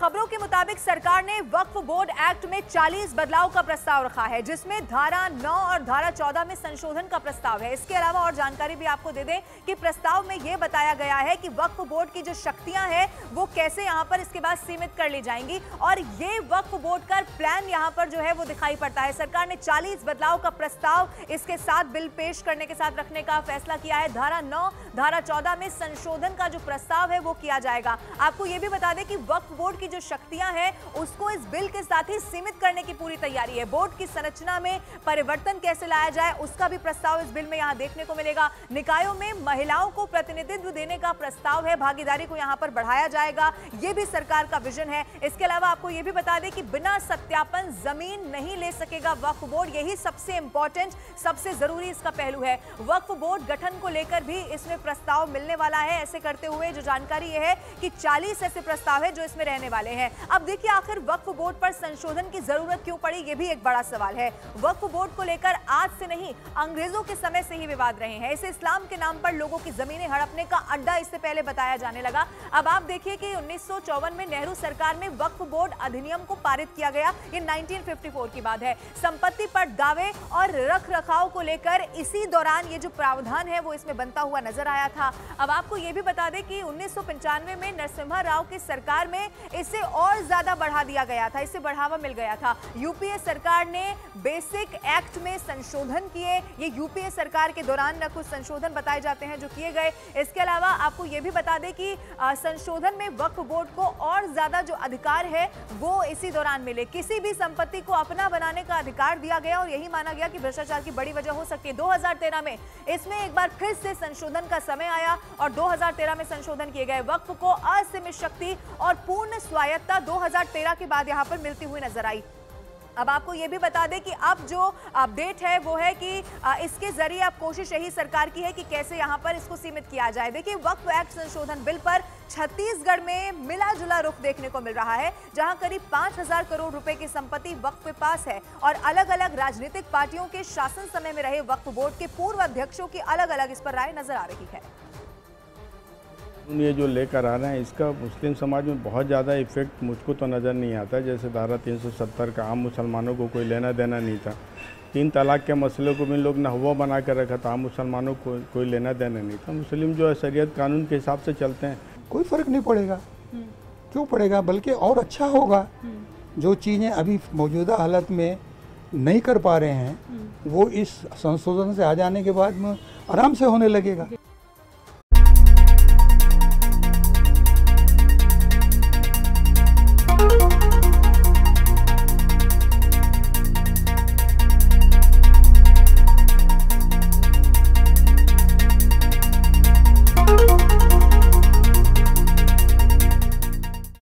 खबरों के मुताबिक सरकार ने वक्फ बोर्ड एक्ट में 40 बदलाव का प्रस्ताव रखा है, जिसमें धारा 9 और धारा 14 में संशोधन का प्रस्ताव है। इसके अलावा और जानकारी भी आपको दे दें कि प्रस्ताव में यह बताया गया है कि वक्फ बोर्ड की जो शक्तियां हैं वो कैसे यहां पर इसके बाद सीमित कर ली जाएंगी, और ये वक्फ बोर्ड का प्लान यहां पर जो है वो दिखाई पड़ता है। सरकार ने 40 बदलाव का प्रस्ताव इसके साथ बिल पेश करने के साथ रखने का फैसला किया है। धारा 9, धारा 14 में संशोधन का जो प्रस्ताव है वो किया जाएगा। आपको यह भी बता दें कि वक्फ बोर्ड की जो शक्तियां हैं उसको इस बिल के साथ ही सीमित करने की पूरी तैयारी है। बोर्ड की संरचना में परिवर्तन कैसे लाया जाए उसका भी प्रस्ताव इस बिल में यहां देखने को मिलेगा। निकायों में महिलाओं को प्रतिनिधित्व देने का प्रस्ताव है, भागीदारी को यहां पर बढ़ाया जाएगा, यह भी सरकार का विजन है। इसके अलावा आपको यह भी बता दें कि बिना सत्यापन जमीन नहीं ले सकेगा वक्फ बोर्ड, यही सबसे इंपॉर्टेंट, सबसे जरूरी इसका पहलू है। वक्फ बोर्ड गठन को लेकर भी इसमें प्रस्ताव मिलने वाला है। ऐसे करते हुए जो जानकारी यह है कि 40 ऐसे प्रस्ताव है जो इसमें रहने वाले हैं। अब देखिए आखिर वक्फ बोर्ड पर संशोधन की जरूरत क्यों पड़ी, यह भी एक बड़ा सवाल है। वक्फ बोर्ड को लेकर आज से नहीं, अंग्रेजों के समय से ही विवाद रहे हैं। इसे इस्लाम के नाम पर लोगों की जमीनें हड़पने का अड्डा इससे पहले बताया जाने लगा। अब आप देखिए कि 1954 में नेहरू सरकार में वक्फ बोर्ड अधिनियम को पारित किया गया। ये 1954 की बात है। संपत्ति पर दावे और रख रखाव को लेकर इसी दौरान ये जो प्रावधान है वो इसमें बनता हुआ नजर आया था। अब आपको ये भी बता दें कि 1995 में नरसिम्हा राव की सरकार में इसे और ज्यादा बढ़ा दिया गया था, इसे बढ़ावा मिल गया था। यूपीए सरकार ने बेसिक एक्ट में संशोधन किए। ये यूपीए सरकार के दौरान न कुछ संशोधन बताए जाते हैं जो किए गए। इसके अलावा आपको यह भी बता दें कि संशोधन में वक्फ बोर्ड को और ज्यादा जो अधिकार है वो इसी दौरान मिले। किसी भी संपत्ति को अपना बनाने का अधिकार दिया गया और यही माना गया कि भ्रष्टाचार की बड़ी वजह हो सकती है। 2013 में इसमें एक बार फिर से संशोधन का समय आया और 2013 में संशोधन किए गए। वक्फ को असीमित शक्ति और पूर्ण स्वायत्ता 2013 के बाद यहां पर मिलती हुई नजर आई। अब आपको यह भी बता दें कि अब जो अपडेट है वो है कि इसके जरिए अब कोशिश यही सरकार की है कि कैसे यहां पर इसको सीमित किया जाए। देखिए वक्फ एक्ट संशोधन बिल पर छत्तीसगढ़ में मिला जुला रुख देखने को मिल रहा है, जहां करीब 5,000 करोड़ रुपए की संपत्ति वक्फ के पास है और अलग अलग राजनीतिक पार्टियों के शासन समय में रहे वक्फ बोर्ड के पूर्व अध्यक्षों की अलग अलग इस पर राय नजर आ रही है। ये जो लेकर आ रहे हैं इसका मुस्लिम समाज में बहुत ज़्यादा इफेक्ट मुझको तो नज़र नहीं आता। जैसे धारा 370 का आम मुसलमानों को कोई लेना देना नहीं था। 3 तलाक के मसले को भी लोग नहवा बना कर रखा था, आम मुसलमानों को कोई लेना देना नहीं था। मुस्लिम जो है शरीयत कानून के हिसाब से चलते हैं। कोई फ़र्क नहीं पड़ेगा, क्यों पड़ेगा, बल्कि और अच्छा होगा। जो चीज़ें अभी मौजूदा हालत में नहीं कर पा रहे हैं वो इस संशोधन से आ जाने के बाद में आराम से होने लगेगा।